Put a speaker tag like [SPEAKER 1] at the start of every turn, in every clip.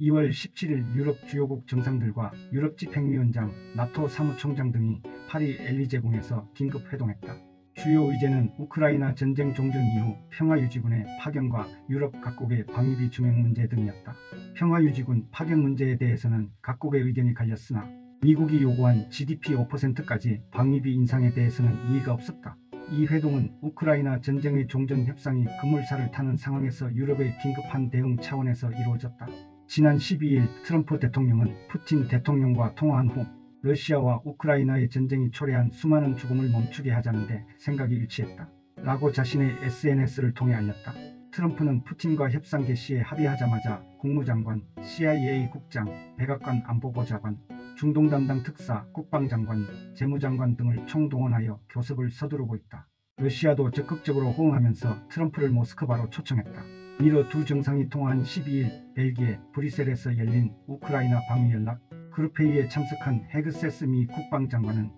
[SPEAKER 1] 2월 17일 유럽 주요국 정상들과 유럽 집행위원장, 나토 사무총장 등이 파리 엘리제궁에서 긴급 회동했다. 주요 의제는 우크라이나 전쟁 종전 이후 평화유지군의 파견과 유럽 각국의 방위비 중행 문제 등이었다. 평화유지군 파견 문제에 대해서는 각국의 의견이 갈렸으나 미국이 요구한 GDP 5%까지 방위비 인상에 대해서는 이의가 없었다. 이 회동은 우크라이나 전쟁의 종전 협상이 급물살을 타는 상황에서 유럽의 긴급한 대응 차원에서 이루어졌다. 지난 12일 트럼프 대통령은 푸틴 대통령과 통화한 후 러시아와 우크라이나의 전쟁이 초래한 수많은 죽음을 멈추게 하자는데 생각이 일치했다 라고 자신의 SNS를 통해 알렸다. 트럼프는 푸틴과 협상 개시에 합의하자마자 국무장관, CIA 국장, 백악관 안보보좌관, 중동 담당 특사, 국방장관, 재무장관 등을 총동원하여 교섭을 서두르고 있다. 러시아도 적극적으로 호응하면서 트럼프를 모스크바로 초청했다. 이로 두 정상이 통화한 12일 벨기에 브뤼셀에서 열린 우크라이나 방위연락 그룹회의에 참석한 헤그세스 미 국방장관은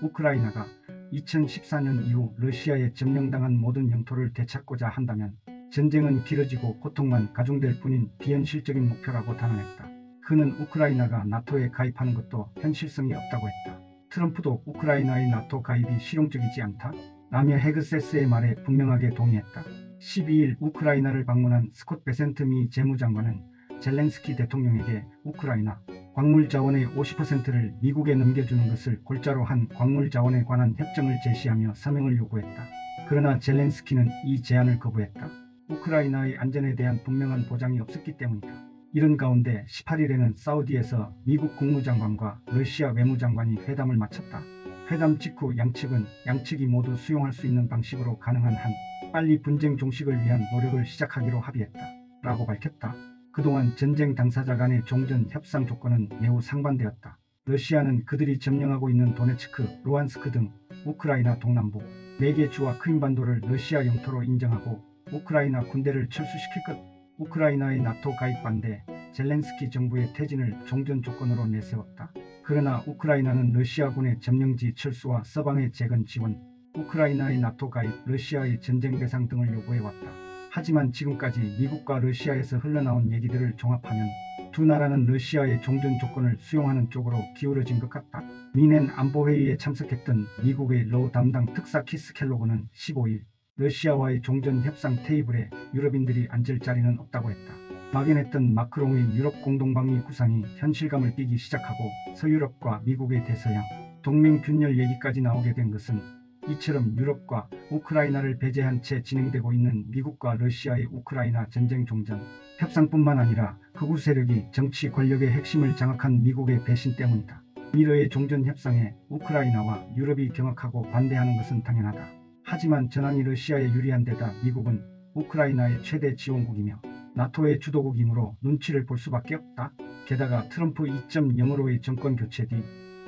[SPEAKER 1] 우크라이나가 2014년 이후 러시아에 점령당한 모든 영토를 되찾고자 한다면 전쟁은 길어지고 고통만 가중될 뿐인 비현실적인 목표라고 단언했다. 그는 우크라이나가 나토에 가입하는 것도 현실성이 없다고 했다. 트럼프도 우크라이나의 나토 가입이 실용적이지 않다 라며 헤그세스의 말에 분명하게 동의했다. 12일 우크라이나를 방문한 스콧 베센트 미 재무장관은 젤렌스키 대통령에게 우크라이나 광물 자원의 50%를 미국에 넘겨주는 것을 골자로 한 광물 자원에 관한 협정을 제시하며 서명을 요구했다. 그러나 젤렌스키는 이 제안을 거부했다. 우크라이나의 안전에 대한 분명한 보장이 없었기 때문이다. 이런 가운데 18일에는 사우디에서 미국 국무장관과 러시아 외무장관이 회담을 마쳤다. 회담 직후 양측이 모두 수용할 수 있는 방식으로 가능한 한 빨리 분쟁 종식을 위한 노력을 시작하기로 합의했다 라고 밝혔다. 그동안 전쟁 당사자 간의 종전 협상 조건은 매우 상반되었다. 러시아는 그들이 점령하고 있는 도네츠크, 루안스크 등 우크라이나 동남부 4개 주와 크림반도를 러시아 영토로 인정하고 우크라이나 군대를 철수시킬 것, 우크라이나의 나토 가입 반대, 젤렌스키 정부의 퇴진을 종전 조건으로 내세웠다. 그러나 우크라이나는 러시아군의 점령지 철수와 서방의 재건 지원, 우크라이나의 나토 가입, 러시아의 전쟁 배상 등을 요구해왔다. 하지만 지금까지 미국과 러시아에서 흘러나온 얘기들을 종합하면 두 나라는 러시아의 종전 조건을 수용하는 쪽으로 기울어진 것 같다. 미넨 안보회의에 참석했던 미국의 로 담당 특사 키스 켈로그는 15일 러시아와의 종전 협상 테이블에 유럽인들이 앉을 자리는 없다고 했다. 막연했던 마크롱의 유럽 공동방위 구상이 현실감을 띠기 시작하고 서유럽과 미국의 대서양, 동맹 균열 얘기까지 나오게 된 것은 이처럼 유럽과 우크라이나를 배제한 채 진행되고 있는 미국과 러시아의 우크라이나 전쟁 종전 협상뿐만 아니라 극우 세력이 정치 권력의 핵심을 장악한 미국의 배신 때문이다. 미러의 종전 협상에 우크라이나와 유럽이 경악하고 반대하는 것은 당연하다. 하지만 전황이 러시아에 유리한 데다 미국은 우크라이나의 최대 지원국이며 나토의 주도국이므로 눈치를 볼 수밖에 없다. 게다가 트럼프 2.0으로의 정권 교체 뒤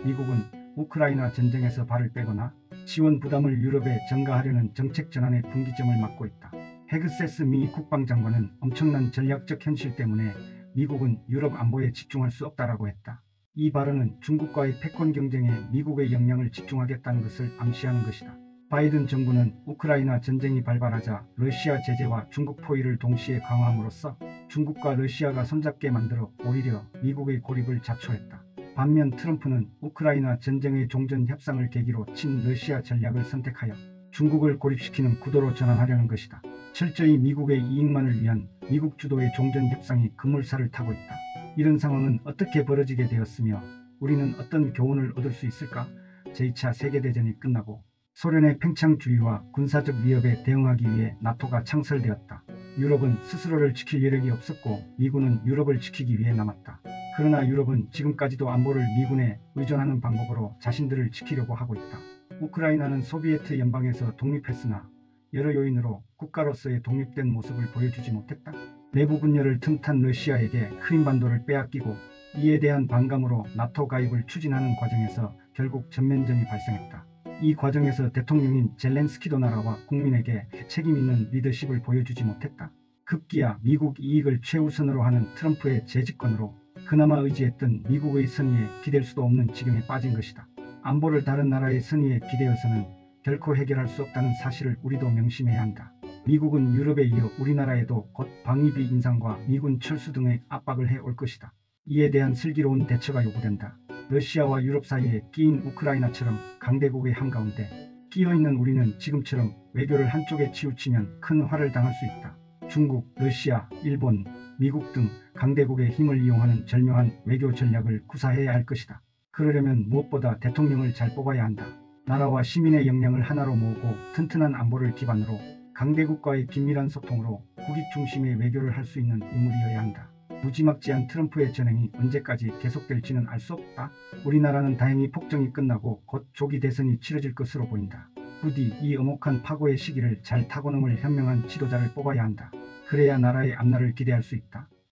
[SPEAKER 1] 미국은 우크라이나 전쟁에서 발을 빼거나 지원 부담을 유럽에 전가하려는 정책 전환의 분기점을 맞고 있다. 헤그세스 미 국방장관은 엄청난 전략적 현실 때문에 미국은 유럽 안보에 집중할 수 없다라고 했다. 이 발언은 중국과의 패권 경쟁에 미국의 역량을 집중하겠다는 것을 암시하는 것이다. 바이든 정부는 우크라이나 전쟁이 발발하자 러시아 제재와 중국 포위를 동시에 강화함으로써 중국과 러시아가 손잡게 만들어 오히려 미국의 고립을 자초했다. 반면 트럼프는 우크라이나 전쟁의 종전 협상을 계기로 친러시아 전략을 선택하여 중국을 고립시키는 구도로 전환하려는 것이다. 철저히 미국의 이익만을 위한 미국 주도의 종전 협상이 급물살을 타고 있다. 이런 상황은 어떻게 벌어지게 되었으며 우리는 어떤 교훈을 얻을 수 있을까? 제2차 세계대전이 끝나고 소련의 팽창주의와 군사적 위협에 대응하기 위해 나토가 창설되었다. 유럽은 스스로를 지킬 여력이 없었고 미군은 유럽을 지키기 위해 남았다. 그러나 유럽은 지금까지도 안보를 미군에 의존하는 방법으로 자신들을 지키려고 하고 있다. 우크라이나는 소비에트 연방에서 독립했으나 여러 요인으로 국가로서의 독립된 모습을 보여주지 못했다. 내부 분열을 틈탄 러시아에게 크림반도를 빼앗기고 이에 대한 반감으로 나토 가입을 추진하는 과정에서 결국 전면전이 발생했다. 이 과정에서 대통령인 젤렌스키도 나라와 국민에게 책임 있는 리더십을 보여주지 못했다. 급기야 미국 이익을 최우선으로 하는 트럼프의 재집권으로 그나마 의지했던 미국의 선의에 기댈 수도 없는 지경에 빠진 것이다. 안보를 다른 나라의 선의에 기대어서는 결코 해결할 수 없다는 사실을 우리도 명심해야 한다. 미국은 유럽에 이어 우리나라에도 곧 방위비 인상과 미군 철수 등의 압박을 해올 것이다. 이에 대한 슬기로운 대처가 요구된다. 러시아와 유럽 사이에 끼인 우크라이나처럼 강대국의 한가운데 끼어있는 우리는 지금처럼 외교를 한쪽에 치우치면 큰 화를 당할 수 있다. 중국, 러시아, 일본, 미국 등 강대국의 힘을 이용하는 절묘한 외교 전략을 구사해야 할 것이다. 그러려면 무엇보다 대통령을 잘 뽑아야 한다. 나라와 시민의 역량을 하나로 모으고 튼튼한 안보를 기반으로 강대국과의 긴밀한 소통으로 국익 중심의 외교를 할 수 있는 인물이어야 한다. 무지막지한 트럼프의 전행이 언제까지 계속될지는 알 수 없다. 우리나라는 다행히 폭정이 끝나고 곧 조기 대선이 치러질 것으로 보인다. 부디 이 엄혹한 파고의 시기를 잘 타고넘을 현명한 지도자를 뽑아야 한다. 그래야 나라의 앞날을 기대할 수 있다.